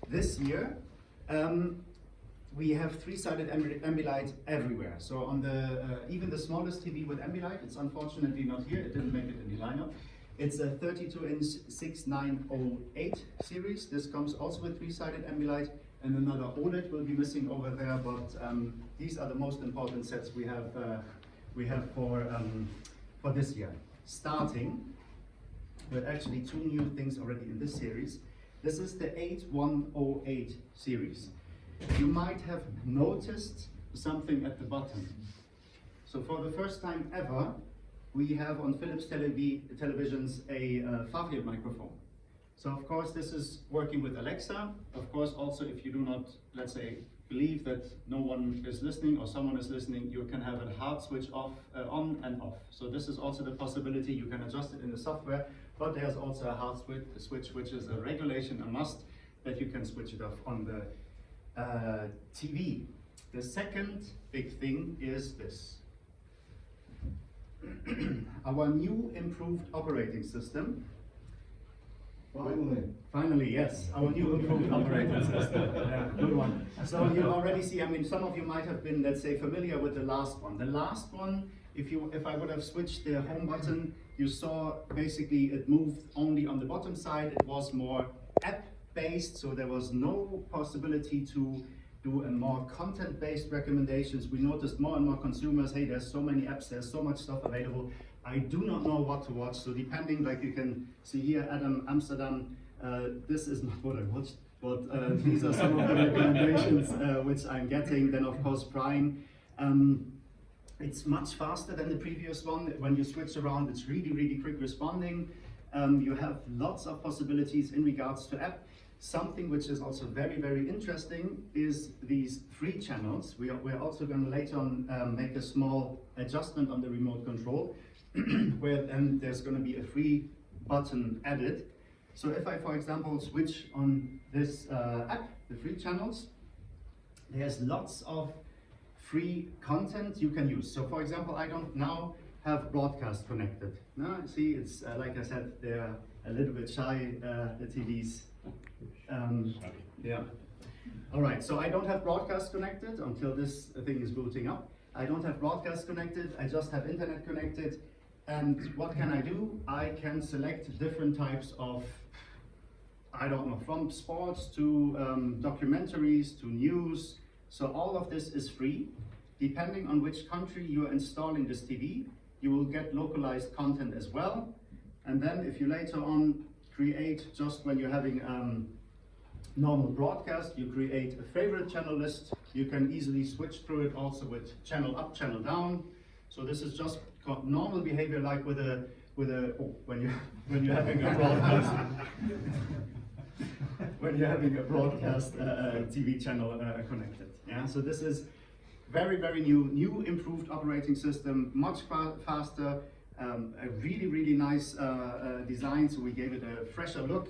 this year, we have three-sided ambilight everywhere. So on the even the smallest TV with ambilight, it's unfortunately not here. It didn't make it in the lineup. It's a 32-inch 6908 series. This comes also with three-sided ambilight, and another OLED will be missing over there. But these are the most important sets we have for this year. Starting with actually two new things already in this series. This is the 8108 series. You might have noticed something at the bottom. So for the first time ever, we have on Philips televisions a far-field microphone. So of course this is working with Alexa. Of course also if you do not, let's say, believe that no one is listening or someone is listening, you can have a hard switch off, on and off. So this is also the possibility. You can adjust it in the software, but there's also a hard switch which is a regulation, a must, that you can switch it off on the TV. The second big thing is this. Our new improved operating system. Finally, yes, our new improved operating system. Yeah, good one. So you already see, I mean, some of you might have been, let's say, familiar with the last one. The last one, if I would have switched the home button, you saw basically it moved only on the bottom side. It was more app-based, so there was no possibility to do a more content-based recommendations. We noticed more and more consumers, hey, there's so many apps, there's so much stuff available. I do not know what to watch. So depending, like you can see here, Adam, Amsterdam, this is not what I watched, but these are some of the recommendations which I'm getting. Then of course Prime. It's much faster than the previous one. When you switch around, it's really, really quick responding. You have lots of possibilities in regards to app. Something which is also very, very interesting is these free channels. We're also going to later on make a small adjustment on the remote control, where then there's going to be a free button added. So if I, for example, switch on this app, the free channels, there's lots of free content you can use. So for example, I don't now have broadcast connected. Now, see, it's like I said, they're a little bit shy, the TVs. Yeah. All right, so I don't have broadcast connected until this thing is booting up. I don't have broadcast connected, I just have internet connected. And what can I do? I can select different types of, I don't know, from sports to documentaries to news. So all of this is free. Depending on which country you're installing this TV, you will get localized content as well. And then if you later on create, just when you're having normal broadcast, you create a favorite channel list. You can easily switch through it also with channel up, channel down. So this is just normal behavior, like with a when you're having a broadcast when you're having a broadcast TV channel connected. Yeah. So this is very, very new improved operating system, much faster. A really, really nice design, so we gave it a fresher look.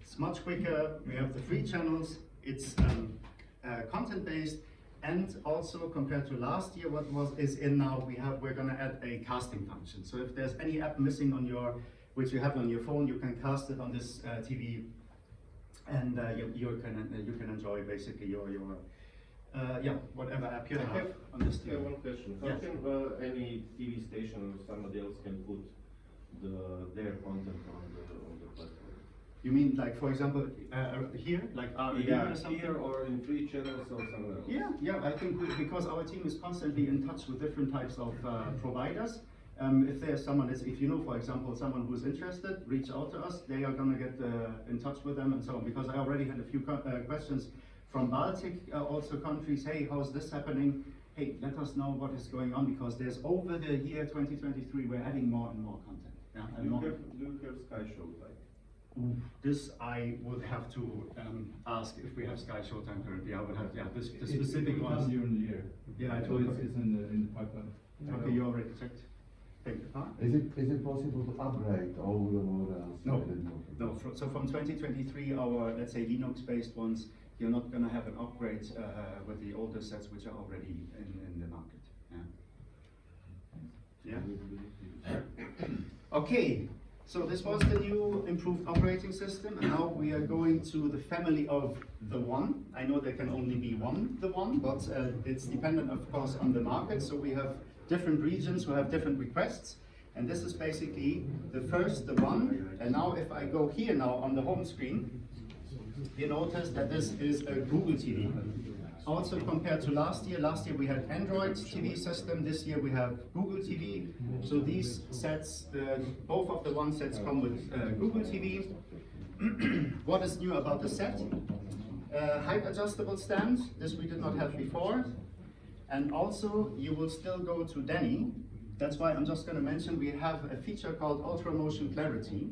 It's much quicker. We have the free channels. It's content-based, and also compared to last year, what is in now, we're going to add a casting function. So if there's any app missing on which you have on your phone, you can cast it on this TV, and you can enjoy basically your whatever app you have on this TV. One question. How can any TV station or somebody else can put their content on the platform? You mean like, for example, here, like or something? Here or in free channels or somewhere else? Yeah. I think because our team is constantly in touch with different types of providers. If there's someone, if you know, for example, someone who's interested, reach out to us. They are going to get in touch with them and so on. Because I already had a few questions from Baltic also countries. Hey, how's this happening? Hey, let us know what is going on, because there's over the year 2023 we're adding more and more content. Yeah, and do you have Sky Showtime? This I would have to ask if we have Sky Showtime currently. I would have, the specific ones. During the year. Yeah, so it's in the pipeline. Okay, you already checked. Thank you. Huh? Is it possible to upgrade all your No. So from 2023, our, let's say, Linux-based ones, you're not going to have an upgrade with the older sets which are already in the market. Yeah. Okay. So this was the new improved operating system, and now we are going to the family of the One. I know there can only be one, the One, but it's dependent, of course, on the market. So we have different regions who have different requests, and this is basically the first, the One. And now if I go here now on the home screen, you notice that this is a Google TV. Also compared to last year we had Android TV system, this year we have Google TV. So these sets, both of the One sets come with Google TV. What is new about the set? Height adjustable stand, this we did not have before. And also you will still go to Danny. That's why I'm just going to mention we have a feature called Ultra Motion Clarity,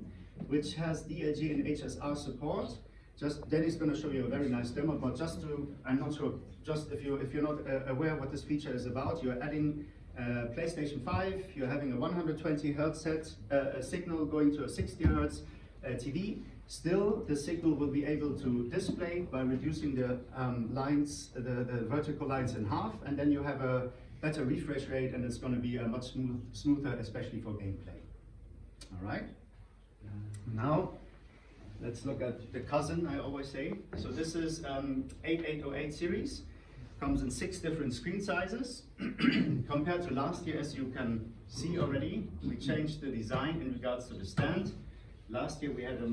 which has DLG and HSR support. Just Danny's going to show you a very nice demo, but just to, I'm not sure, just if you're not aware what this feature is about, you're adding PlayStation 5, you're having a 120 Hz set, a signal going to a 60 Hz TV. Still, the signal will be able to display by reducing the lines, the vertical lines in half, and then you have a better refresh rate, and it's going to be a much smoother, especially for gameplay. All right. Now, let's look at the cousin, I always say. So this is 8808 series. Comes in 6 different screen sizes. Compared to last year, as you can see already, we changed the design in regards to the stand. Last year we had a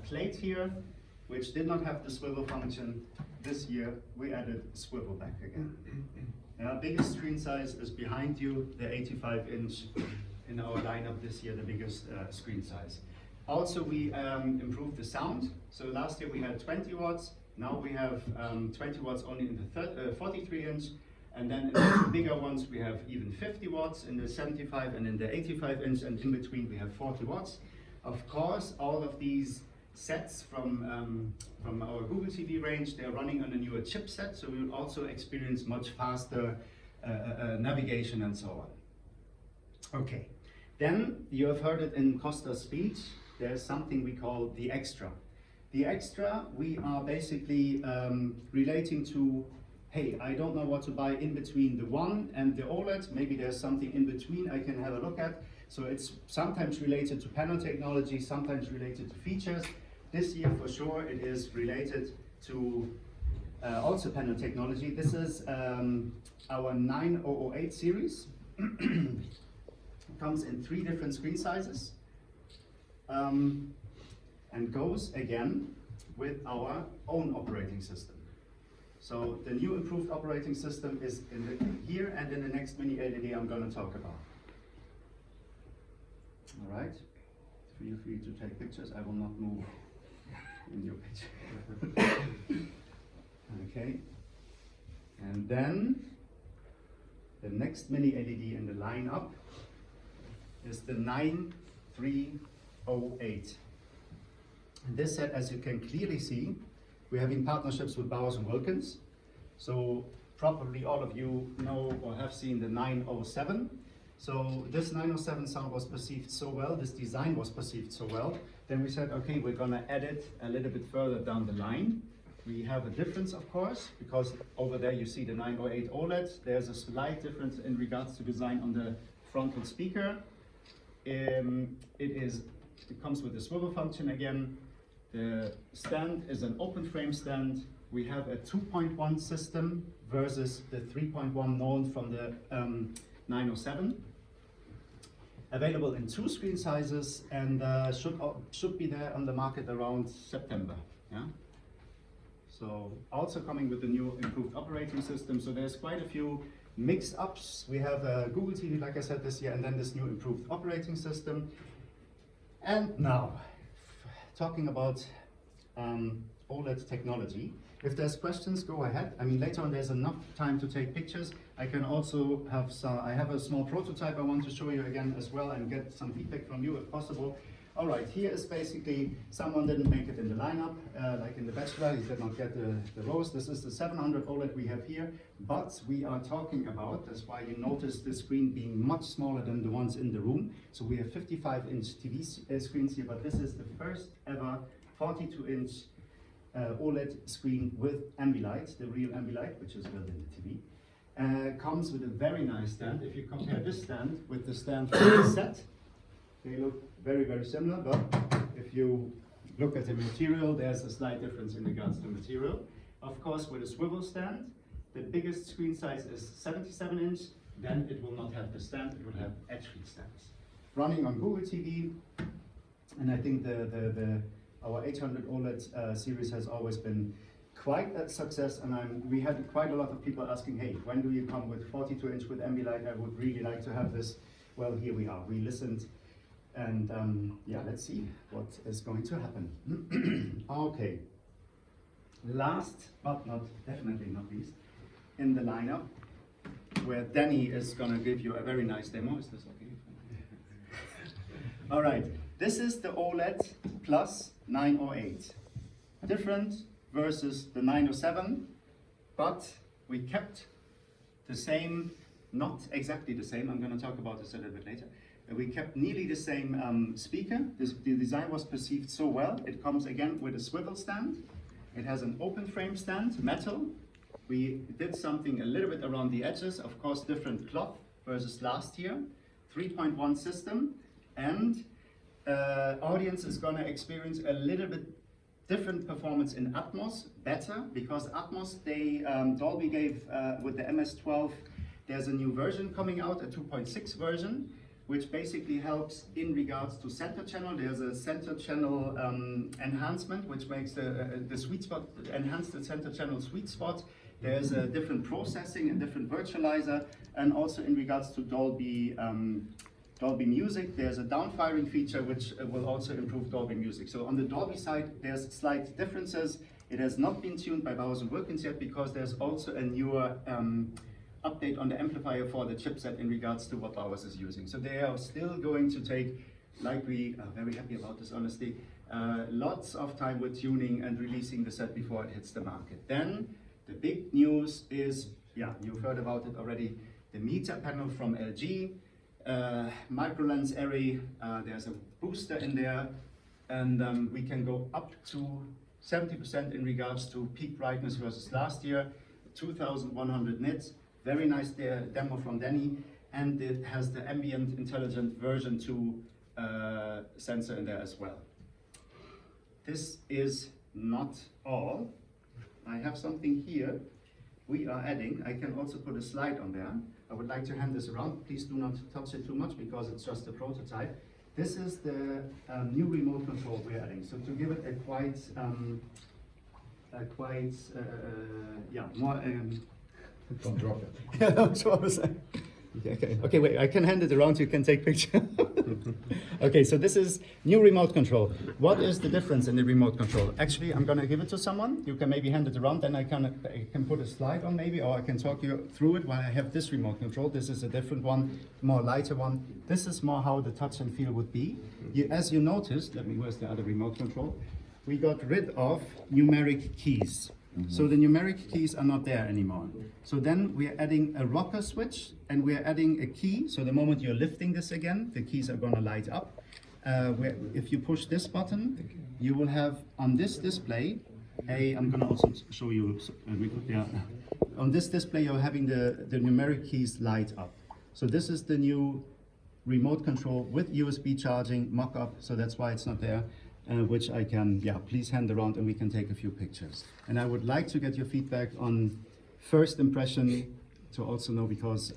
plate here, which did not have the swivel function. This year we added swivel back again. Our biggest screen size is behind you, the 85-inch in our lineup this year, the biggest screen size. Also, we improved the sound. So last year we had 20 watts. Now we have 20 watts only in the 43-inch. And then in the bigger ones, we have even 50 watts in the 75 and in the 85-inch. And in between, we have 40 watts. Of course, all of these sets from our Google TV range, they're running on a newer chipset. So we will also experience much faster navigation and so on. Okay. Then you have heard it in Costa's speech. There's something we call the extra. The extra, we are basically relating to, hey, I don't know what to buy in between the One and the OLED. Maybe there's something in between I can have a look at. So it's sometimes related to panel technology, sometimes related to features. This year, for sure, it is related to also panel technology. This is our 9008 series. Comes in 3 different screen sizes. And goes again with our own operating system. So the new improved operating system is here and in the next mini-LED I'm going to talk about. All right, feel free to take pictures. I will not move in your picture. Okay, and then the next mini-LED in the lineup is the 9308. And this set, as you can clearly see, we're having partnerships with Bowers & Wilkins. So probably all of you know or have seen the 907. So this 907 sound was perceived so well, this design was perceived so well, then we said, okay, we're gonna add it a little bit further down the line. We have a difference, of course, because over there you see the 908 OLED. There's a slight difference in regards to design on the frontal speaker. It comes with a swivel function again. The stand is an open frame stand. We have a 2.1 system versus the 3.1 known from the 907. Available in 2 screen sizes and should be there on the market around September. Yeah. So also coming with the new improved operating system. So there's quite a few mix-ups. We have Google TV, like I said, this year, and then this new improved operating system. And now, talking about OLED technology. If there's questions, go ahead. I mean, later on there's enough time to take pictures. I can also have I have a small prototype I want to show you again as well and get some feedback from you if possible. All right, here is basically, someone didn't make it in the lineup, like in the bachelor, he did not get the rose. This is the 700 OLED we have here, but we are talking about, that's why you notice the screen being much smaller than the ones in the room. So we have 55-inch TV screens here, but this is the first ever 42-inch OLED screen with ambilight, the real ambilight, which is built in the TV. Comes with a very nice stand. If you compare this stand with the stand for the set, they look very, very similar, but if you look at the material, there's a slight difference in regards to material. Of course, with a swivel stand, the biggest screen size is 77 inch, then it will not have the stand, it will have edge-free stands. Running on Google TV, and I think our 800 OLED series has always been quite a success, and we had quite a lot of people asking, hey, when do you come with 42 inch with miniLED? I would really like to have this. Well, here we are, we listened, and yeah, let's see what is going to happen. Okay, last but definitely not least, in the lineup, where Danny is gonna give you a very nice demo. Is this okay? All right, this is the OLED Plus 908. Different versus the 907, but we kept the same, not exactly the same, I'm going to talk about this a little bit later. We kept nearly the same speaker. The design was perceived so well. It comes again with a swivel stand. It has an open frame stand, metal. We did something a little bit around the edges, of course different cloth versus last year. 3.1 system, and audience is going to experience a little bit different performance in Atmos, better, because Atmos, Dolby gave, with the MS-12, there's a new version coming out, a 2.6 version, which basically helps in regards to center channel. There's a center channel enhancement, which makes the sweet spot, enhance the center channel sweet spot. There's a different processing and different virtualizer, and also in regards to Dolby Music, there's a downfiring feature which will also improve Dolby Music. So on the Dolby side, there's slight differences. It has not been tuned by Bowers & Wilkins yet, because there's also a newer update on the amplifier for the chipset in regards to what Bowers is using. So they are still going to take, like we are very happy about this honestly, lots of time with tuning and releasing the set before it hits the market. Then the big news is, yeah, you've heard about it already, the meter panel from LG. Micro lens array, there's a booster in there, and we can go up to 70% in regards to peak brightness versus last year, 2100 nits, very nice demo from Danny, and it has the ambient intelligent version 2 sensor in there as well. This is not all. I have something here we are adding. I can also put a slide on there. I would like to hand this around. Please do not touch it too much because it's just a prototype. This is the new remote control we're adding. So to give it a quite more. Don't drop it. Yeah, that's what I was saying. Okay, wait, I can hand it around, you can take picture. Okay, so this is new remote control. What is the difference in the remote control? Actually, I'm gonna give it to someone. You can maybe hand it around, then I can put a slide on maybe, or I can talk you through it while I have this remote control. This is a different one, more lighter one. This is more how the touch and feel would be. As you noticed, where's the other remote control? We got rid of numeric keys. So the numeric keys are not there anymore. So then we are adding a rocker switch, and we are adding a key. So the moment you're lifting this again, the keys are gonna light up. If you push this button, you will have on this display, I'm gonna also show you, on this display you're having the numeric keys light up. So this is the new remote control with USB charging mock-up, so that's why it's not there. Which I can, please hand around and we can take a few pictures. And I would like to get your feedback on first impression to also know, because,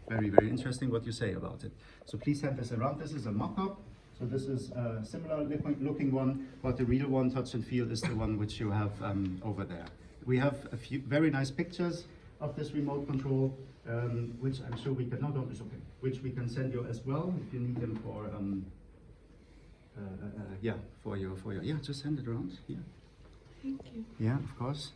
very, very interesting what you say about it. So please hand this around. This is a mock-up. So this is a similar looking one, but the real one, touch and feel, is the one which you have over there. We have a few very nice pictures of this remote control, which I'm sure we can, which we can send you as well if you need them for, just send it around. Yeah. Thank you. Yeah, of course.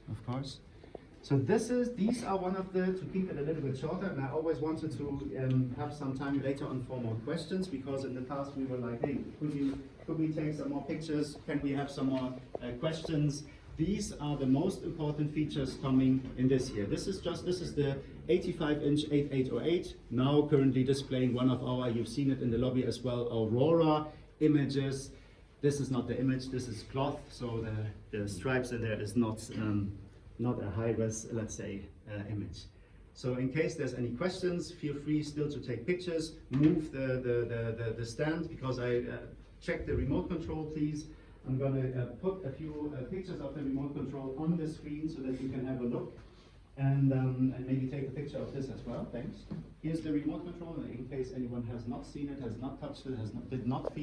So these are one of to keep it a little bit shorter, and I always wanted to have some time later on for more questions, because in the past we were like, hey, could we take some more pictures? Can we have some more questions? These are the most important features coming in this year. This is the 85-inch 8808, now currently displaying one of our, you've seen it in the lobby as well, Aurora images. This is not the image, this is cloth, so the stripes in there is not a high-res, let's say, image. So in case there's any questions, feel free still to take pictures, move the stand, because I check the remote control, please. I'm going to put a few pictures of the remote control on the screen so that you can have a look, and maybe take a picture of this as well. Thanks. Here's the remote control, in case anyone has not seen it, has not touched it, did not feel